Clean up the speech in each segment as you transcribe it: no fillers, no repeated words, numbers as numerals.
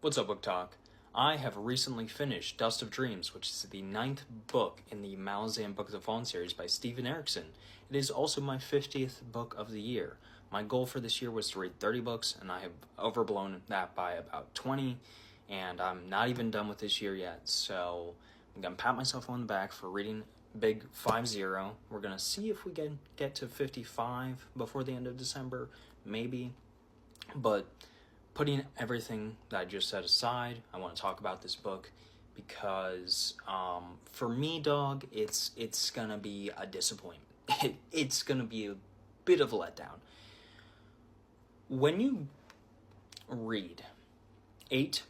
What's up, Book Talk? I have recently finished Dust of Dreams, which is the 9th book in the Malazan Book of the Fallen series by Steven Erikson. It is also my 50th book of the year. My goal for this year was to read 30 books, and I have overblown that by about 20, and I'm not even done with this year yet, so I'm going to pat myself on the back for reading big 5-0. We're going to see if we can get to 55 before the end of December, maybe, but putting everything that I just said aside, I want to talk about this book because for me, dog, it's gonna be a disappointment. It's gonna be a bit of a letdown. When you read 8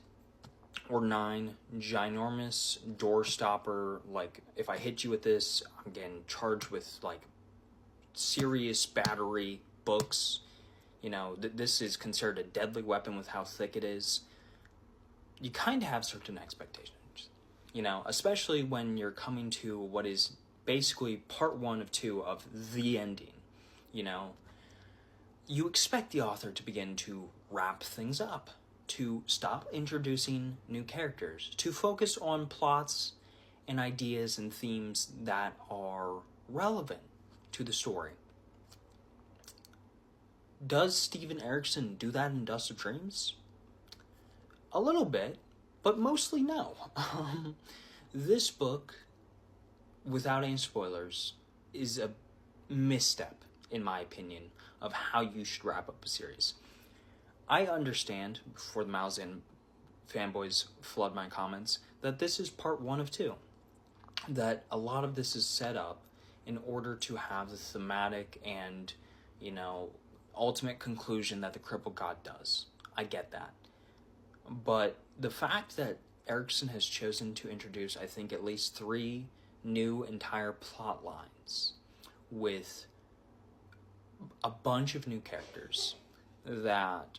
or 9 ginormous door stopper, like if I hit you with this, I'm getting charged with like serious battery books. You know, this is considered a deadly weapon with how thick it is. You kind of have certain expectations, you know, especially when you're coming to what is basically part 1 of 2 of the ending. You know, you expect the author to begin to wrap things up, to stop introducing new characters, to focus on plots and ideas and themes that are relevant to the story. Does Steven Erikson do that in Dust of Dreams? A little bit, but mostly no. This book, without any spoilers, is a misstep, in my opinion, of how you should wrap up a series. I understand, before the Malazan fanboys flood my comments, that this is part 1 of 2. That a lot of this is set up in order to have the thematic and, you know, ultimate conclusion that the crippled god does. I get that. But the fact that Erikson has chosen to introduce, I think, at least 3 new entire plot lines with a bunch of new characters that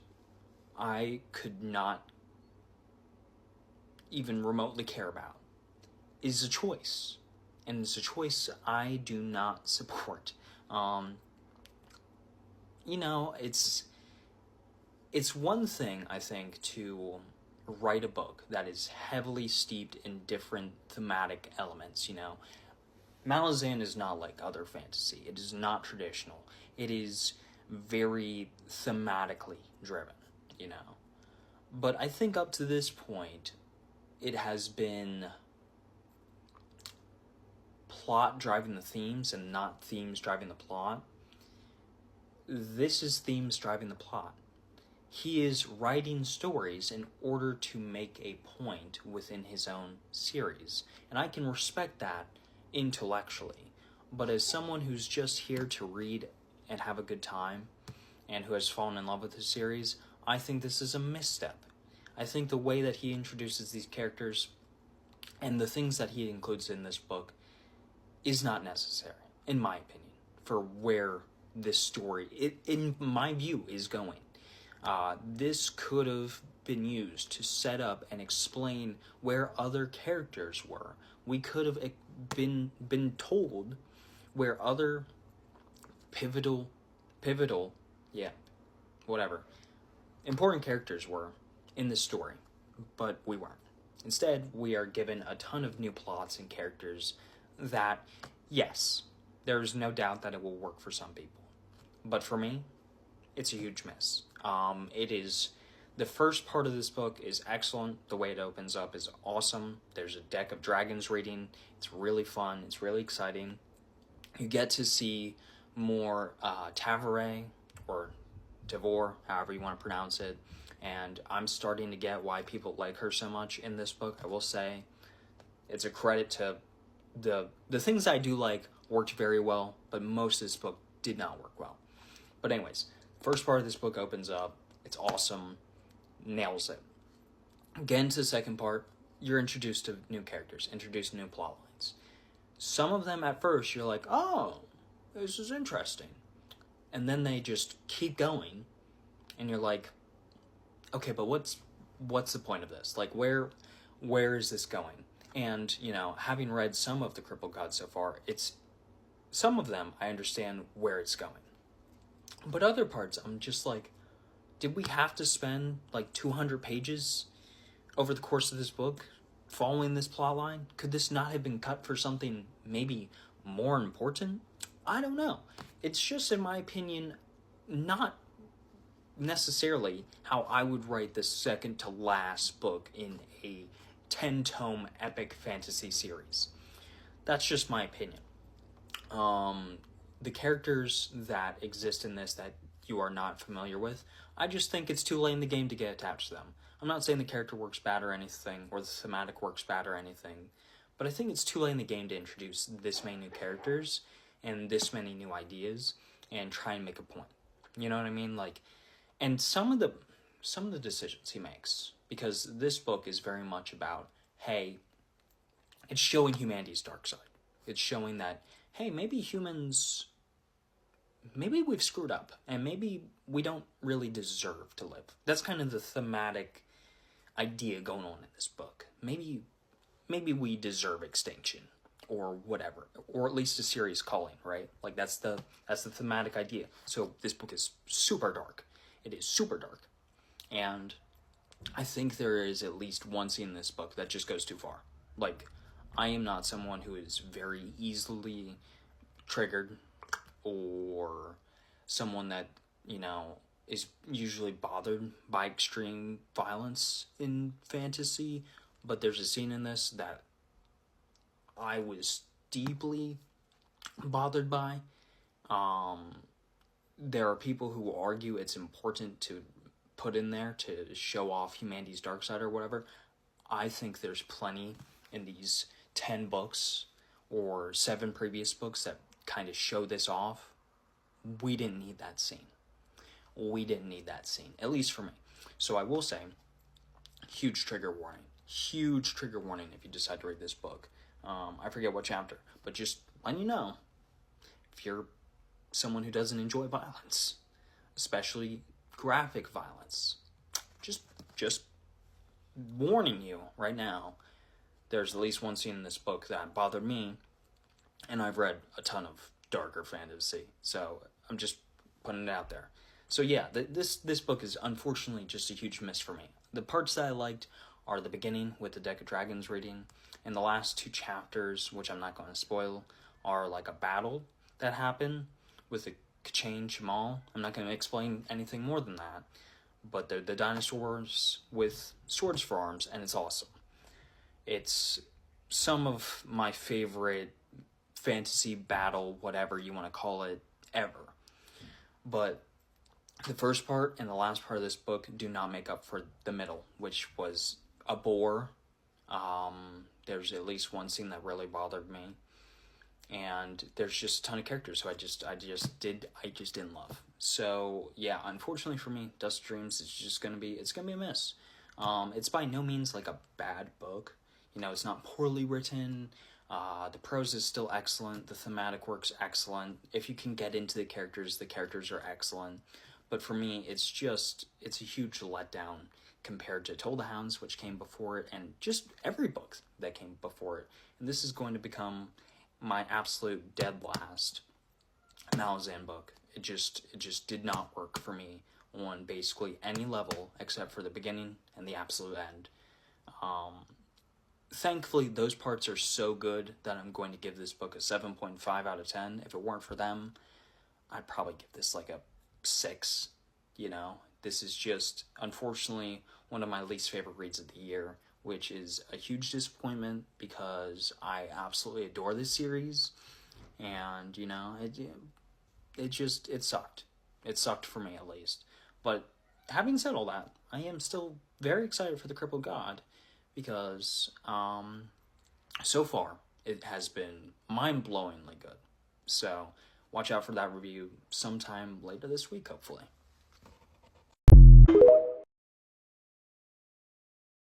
I could not even remotely care about is a choice. And it's a choice I do not support. You know, it's one thing, I think, to write a book that is heavily steeped in different thematic elements, you know. Malazan is not like other fantasy. It is not traditional. It is very thematically driven, you know. But I think up to this point, it has been plot driving the themes and not themes driving the plot. This is themes driving the plot. He is writing stories in order to make a point within his own series. And I can respect that intellectually. But as someone who's just here to read and have a good time, and who has fallen in love with his series, I think this is a misstep. I think the way that he introduces these characters and the things that he includes in this book is not necessary, in my opinion, for where this story, in my view, is going. This could have been used to set up and explain where other characters were. We could have been told where other pivotal, important characters were in this story, but we weren't. Instead, we are given a ton of new plots and characters that, yes, there's no doubt that it will work for some people. But for me, it's a huge miss. It is, the first part of this book is excellent. The way it opens up is awesome. There's a deck of dragons reading. It's really fun. It's really exciting. You get to see more Tavare, or Tavor, however you want to pronounce it. And I'm starting to get why people like her so much in this book. I will say it's a credit to the things I do like worked very well, but most of this book did not work well. But anyways, first part of this book opens up. It's awesome. Nails it. Get into the second part. You're introduced to new characters, introduced to new plot lines. Some of them at first you're like, oh, this is interesting. And then they just keep going. And you're like, okay, but what's the point of this? Like, where is this going? And, you know, having read some of the Crippled Gods so far, some of them I understand where it's going. But other parts, I'm just like, did we have to spend like 200 pages over the course of this book, following this plotline, could this not have been cut for something maybe more important? I don't know. It's just, in my opinion, not necessarily how I would write the second to last book in a 10-tome epic fantasy series. That's just my opinion. The characters that exist in this that you are not familiar with, I just think it's too late in the game to get attached to them. I'm not saying the character works bad or anything, or the thematic works bad or anything, but I think it's too late in the game to introduce this many new characters and this many new ideas and try and make a point. You know what I mean? Like, and some of the decisions he makes, because this book is very much about, hey, it's showing humanity's dark side. It's showing that, hey, maybe humans, maybe we've screwed up, and maybe we don't really deserve to live. That's kind of the thematic idea going on in this book. Maybe we deserve extinction, or whatever, or at least a serious calling, right? Like, that's the thematic idea. So this book is super dark. It is super dark. And I think there is at least one scene in this book that just goes too far. Like, I am not someone who is very easily triggered, or someone that, you know, is usually bothered by extreme violence in fantasy, but there's a scene in this that I was deeply bothered by. There are people who argue it's important to put in there to show off humanity's dark side or whatever. I think there's plenty in these 10 books or 7 previous books that kind of show this off. We didn't need that scene. At least for me. So I will say, huge trigger warning if you decide to read this book. I forget what chapter, but just letting you know, if you're someone who doesn't enjoy violence, especially graphic violence, just warning you right now, there's at least one scene in this book that bothered me, and I've read a ton of darker fantasy, so I'm just putting it out there. So yeah, this book is unfortunately just a huge miss for me. The parts that I liked are the beginning with the Deck of Dragons reading, and the last 2 chapters, which I'm not going to spoil, are like a battle that happened with the Kachain Chamal. I'm not going to explain anything more than that, but they're the dinosaurs with swords for arms, and it's awesome. It's some of my favorite fantasy battle, whatever you want to call it, ever. But the first part and the last part of this book do not make up for the middle, which was a bore. There's at least one scene that really bothered me, and there's just a ton of characters who I just didn't love. So yeah, unfortunately for me, Dust of Dreams is gonna be a miss. It's by no means like a bad book. You know, it's not poorly written. The prose is still excellent. The thematic work's excellent. If you can get into the characters are excellent. But for me, it's a huge letdown compared to Toll the Hounds, which came before it, and just every book that came before it. And this is going to become my absolute dead last Malazan book. It just did not work for me on basically any level except for the beginning and the absolute end. Thankfully, those parts are so good that I'm going to give this book a 7.5 out of 10. If it weren't for them, I'd probably give this like a 6. You know, this is just, unfortunately, one of my least favorite reads of the year, which is a huge disappointment because I absolutely adore this series, and, you know, it sucked. It sucked for me, at least. But having said all that, I am still very excited for The Crippled God, because so far it has been mind-blowingly good. So watch out for that review sometime later this week, hopefully.